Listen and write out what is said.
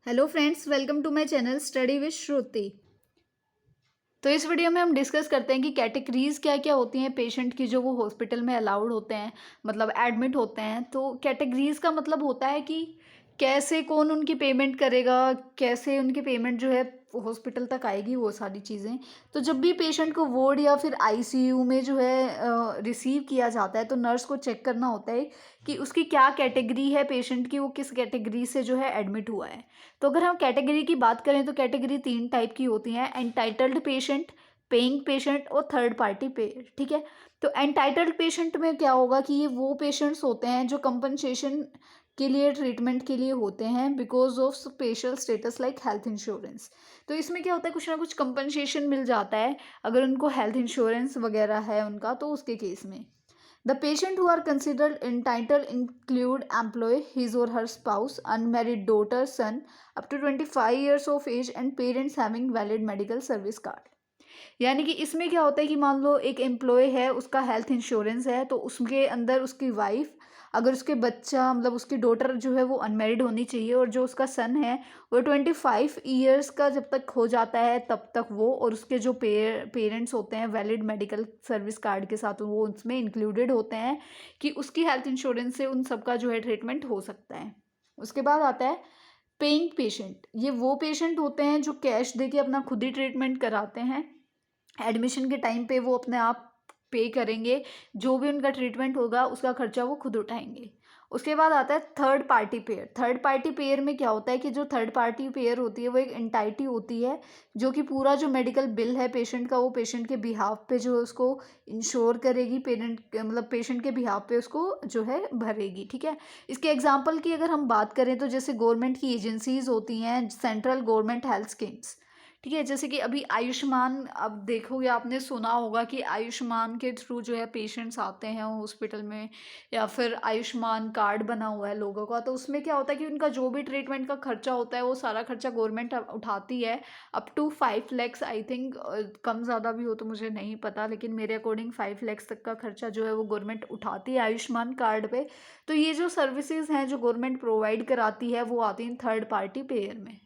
Hello friends, welcome to my channel study with Shruti. तो इस video में हम डिस्कस करते हैं कि कैटेगरीज क्या क्या होती हैं पेशेंट की जो वो हॉस्पिटल में अलाउड होते हैं, मतलब एडमिट होते हैं। तो कैटेगरीज का मतलब होता है कि कैसे कौन उनकी पेमेंट करेगा, कैसे उनकी पेमेंट जो है हॉस्पिटल तक आएगी, वो सारी चीज़ें। तो जब भी पेशेंट को वार्ड या फिर आईसीयू में जो है रिसीव किया जाता है तो नर्स को चेक करना होता है कि उसकी क्या कैटेगरी है पेशेंट की, वो किस कैटेगरी से जो है एडमिट हुआ है। तो अगर हम कैटेगरी की बात करें तो कैटेगरी तीन टाइप की होती हैं: एंटाइटल्ड पेशेंट, पेइंग पेशेंट और थर्ड पार्टी पे। ठीक है। तो एंटाइटल्ड पेशेंट में क्या होगा कि ये वो पेशेंट्स होते हैं जो कंपनसेशन के लिए, ट्रीटमेंट के लिए होते हैं because of special status like health insurance. तो इसमें क्या होता है, कुछ ना कुछ कंपनसेशन मिल जाता है अगर उनको हेल्थ इंश्योरेंस वगैरह है उनका, तो उसके केस में। The patient who are considered entitled include employee, his or her spouse, unmarried daughter, son up to 25 years of age and parents having valid medical service card। यानी कि इसमें क्या होता है कि मान लो एक एम्प्लॉय है, उसका हेल्थ इंश्योरेंस है, तो उसके अंदर उसकी वाइफ, अगर उसके बच्चा मतलब उसकी डॉटर जो है वो अनमेरिड होनी चाहिए, और जो उसका सन है वो 25 ईयर्स का जब तक हो जाता है तब तक वो, और उसके जो पेरेंट्स होते हैं वैलिड मेडिकल सर्विस कार्ड के साथ, वो उसमें इंक्लूडेड होते हैं कि उसकी हेल्थ इंश्योरेंस से उन सबका जो है ट्रीटमेंट हो सकता है। उसके बाद आता है पेइंग पेशेंट। ये वो पेशेंट होते हैं जो कैश दे के अपना खुद ही ट्रीटमेंट कराते हैं। एडमिशन के टाइम पे वो अपने आप पे करेंगे, जो भी उनका ट्रीटमेंट होगा उसका खर्चा वो खुद उठाएंगे। उसके बाद आता है third party pair. Third party pair में क्या होता है कि जो थर्ड पार्टी पेयर होती है वो एक एंटाइटी होती है जो कि पूरा जो मेडिकल बिल है पेशेंट का, वो पेशेंट के बिहाफ पे जो है उसको इंश्योर करेगी, पेरेंट मतलब पेशेंट के बिहाफ पे उसको जो है भरेगी। ठीक है। इसके एग्जाम्पल की अगर हम बात करें तो जैसे गवर्नमेंट की एजेंसीज होती हैं, सेंट्रल गवर्नमेंट हेल्थ स्कीम्स। ठीक है। जैसे कि अभी आयुष्मान, अब देखोगे आपने सुना होगा कि आयुष्मान के थ्रू जो है पेशेंट्स आते हैं हॉस्पिटल में, या फिर आयुष्मान कार्ड बना हुआ है लोगों का। तो उसमें क्या होता है कि उनका जो भी ट्रीटमेंट का खर्चा होता है वो सारा खर्चा गवर्नमेंट उठाती है, up to 5 lakhs I think. कम ज़्यादा भी हो तो मुझे नहीं पता, लेकिन मेरे अकॉर्डिंग 5 lakhs तक का खर्चा जो है वो गवर्नमेंट उठाती है आयुष्मान कार्ड पे। तो ये जो सर्विसेज हैं जो गवर्नमेंट प्रोवाइड कराती है वो आती हैं थर्ड पार्टी पेयर में।